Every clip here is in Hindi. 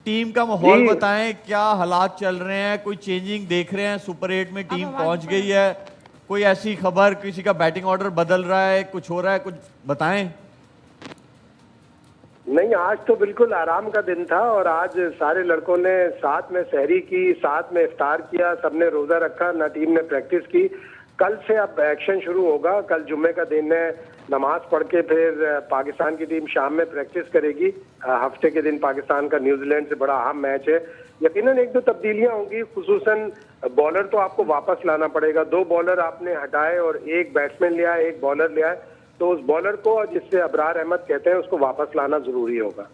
टीम का माहौल जी। बताएं, क्या हालात चल रहे हैं, कोई चेंजिंग देख रहे हैं? सुपर 8 में टीम पहुंच गई है, कोई ऐसी खबर किसी का बैटिंग ऑर्डर बदल रहा है, कुछ हो रहा है, कुछ बताएं। नहीं, आज तो बिल्कुल आराम का दिन था और आज सारे लड़कों ने साथ में सहरी की, साथ में इफ्तार किया, सबने रोजा रखा, ना टीम ने प्रैक्टिस की। कल से अब एक्शन शुरू होगा। कल जुम्मे का दिन है, नमाज पढ़ के फिर पाकिस्तान की टीम शाम में प्रैक्टिस करेगी। हफ्ते के दिन पाकिस्तान का न्यूजीलैंड से बड़ा अहम मैच है। यकीनन एक दो तब्दीलियां होंगी, खुसूसन बॉलर तो आपको वापस लाना पड़ेगा। 2 बॉलर आपने हटाए और एक बैट्समैन लिया, एक बॉलर लिया है, तो उस बॉलर को, जिससे अबरार अहमद कहते हैं, उसको वापस लाना जरूरी होगा।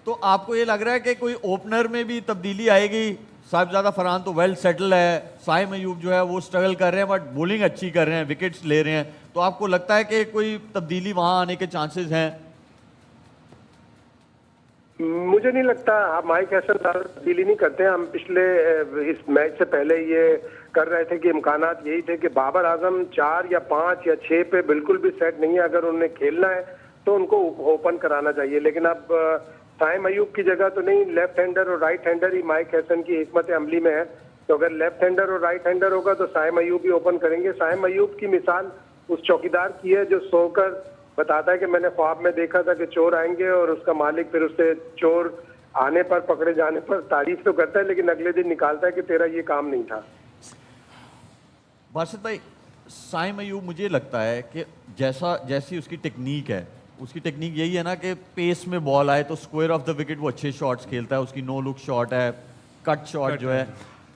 तो आपको ये लग रहा है कि कोई ओपनर में भी तब्दीली आएगी? साहिबजादा फरहान तो वेल सेटल है, साइम अयूब जो है वो स्ट्रगल कर रहे हैं, बट बॉलिंग अच्छी कर रहे हैं, विकेट्स ले रहे हैं, तो आपको लगता है कि कोई तब्दीली वहां आने के चांसेस हैं? मुझे नहीं लगता। आप माइक हैसन तब्दीली नहीं करते हैं। हम पिछले इस मैच से पहले ये कर रहे थे कि इम्कानात यही थे कि बाबर आजम 4 या 5 या 6 पे बिल्कुल भी सेट नहीं है। अगर उन्हें खेलना है तो उनको ओपन कराना चाहिए, लेकिन अब साइम अयूब की जगह तो नहीं, लेफ्ट हैंडर और राइट हैंडर ही माइक हैसन की हिकमत अमली में है। तो अगर लेफ्ट हैंडर और राइट हैंडर होगा तो साइम अयूब ही ओपन करेंगे। साइम अयूब की मिसाल उस चौकीदार की है जो सोकर बताता है कि मैंने ख्वाब में देखा था कि चोर आएंगे, और उसका मालिक फिर उससे चोर आने पर, पकड़े जाने पर तारीफ तो करता है, लेकिन अगले दिन निकालता है कि तेरा ये काम नहीं था। बासित भाई, साइम अयूब मुझे लगता है कि जैसी उसकी टेक्निक है, उसकी टेक्निक यही है ना कि पेस में बॉल आए तो स्क्वायर ऑफ द विकेट वो अच्छे शॉट्स खेलता है। उसकी नो लुक शॉट है, कट शॉट जो है।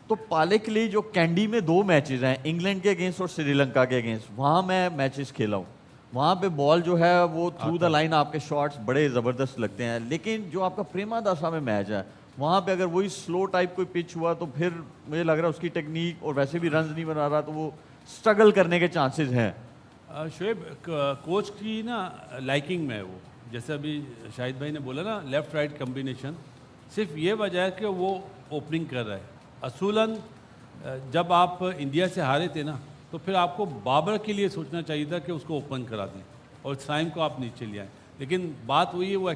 तो पाले के लिए जो कैंडी में 2 मैचेस हैं, इंग्लैंड के अगेंस्ट और श्रीलंका के अगेंस्ट, वहाँ मैं मैचेस खेला हूँ। वहाँ पे बॉल जो है वो थ्रू द लाइन आपके शॉट्स बड़े ज़बरदस्त लगते हैं, लेकिन जो आपका प्रेमादासा में मैच है वहाँ पे अगर वही स्लो टाइप कोई पिच हुआ तो फिर मुझे लग रहा है उसकी टेक्निक और वैसे भी रन नहीं बना रहा, तो वो स्ट्रगल करने के चांसेस हैं। शोएब, कोच की ना लाइकिंग में है वो। जैसे अभी शाहिद भाई ने बोला ना, लेफ़्ट राइट कम्बिनेशन, सिर्फ ये वजह है कि वो ओपनिंग कर रहा है। असूलन जब आप इंडिया से हारे थे ना, तो फिर आपको बाबर के लिए सोचना चाहिए था कि उसको ओपन करा दें और साइम को आप नीचे ले आएँ, लेकिन बात वही है, वो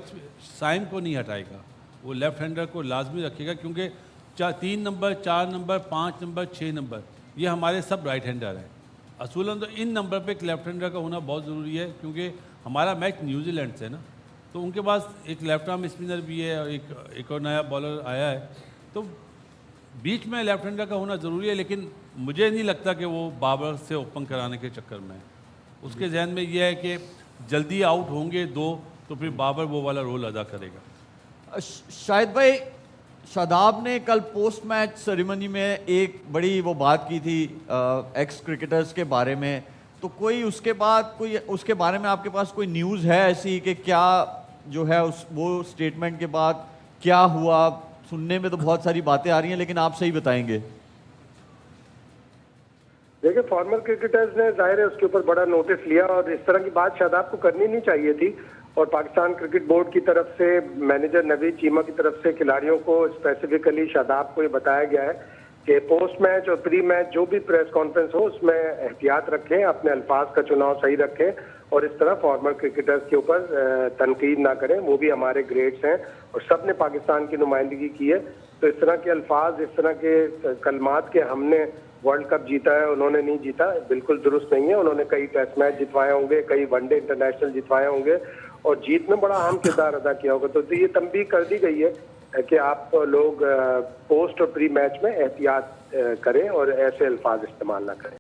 साइम को नहीं हटाएगा, वो लेफ़्ट हैंडर को लाजमी रखेगा, क्योंकि 3 नंबर, 4 नंबर, 5 नंबर, 6 नंबर, ये हमारे सब राइट हैंडर हैं। असूलन तो इन नंबर पे एक लेफ्ट हैंडर का होना बहुत ज़रूरी है, क्योंकि हमारा मैच न्यूजीलैंड से है ना, तो उनके पास एक लेफ्ट आर्म स्पिनर भी है और एक और नया बॉलर आया है, तो बीच में लेफ्ट हैंडर का होना ज़रूरी है। लेकिन मुझे नहीं लगता कि वो बाबर से ओपन कराने के चक्कर में है। उसके जहन में ये है कि जल्दी आउट होंगे 2 तो फिर बाबर वो वाला रोल अदा करेगा। शाहिद भाई, शादाब ने कल पोस्ट मैच सेरेमनी में एक बड़ी वो बात की थी एक्स क्रिकेटर्स के बारे में, तो कोई उसके बाद कोई उसके बारे में आपके पास कोई न्यूज़ है ऐसी कि क्या जो है वो स्टेटमेंट के बाद क्या हुआ? सुनने में तो बहुत सारी बातें आ रही हैं, लेकिन आप सही बताएंगे। देखिए, फॉर्मर क्रिकेटर्स ने जाहिर है उसके ऊपर बड़ा नोटिस लिया, और इस तरह की बात शादाब को करनी नहीं चाहिए थी। और पाकिस्तान क्रिकेट बोर्ड की तरफ से, मैनेजर नवीद चीमा की तरफ से खिलाड़ियों को स्पेसिफिकली शादाब को ये बताया गया है कि पोस्ट मैच और प्री मैच जो भी प्रेस कॉन्फ्रेंस हो उसमें एहतियात रखें, अपने अल्फाज का चुनाव सही रखें, और इस तरह फॉर्मर क्रिकेटर्स के ऊपर तनकीद ना करें। वो भी हमारे ग्रेड्स हैं और सब ने पाकिस्तान की नुमाइंदगी की है, तो इस तरह के अल्फाज, इस तरह के कलमात के हमने वर्ल्ड कप जीता है, उन्होंने नहीं जीता, बिल्कुल दुरुस्त नहीं है। उन्होंने कई टेस्ट मैच जितवाए होंगे, कई वनडे इंटरनेशनल जितवाए होंगे और जीत में बड़ा अहम किरदार अदा किया होगा। तो ये तंबीह कर दी गई है कि आप लोग पोस्ट और प्री मैच में एहतियात करें और ऐसे अल्फाज इस्तेमाल ना करें।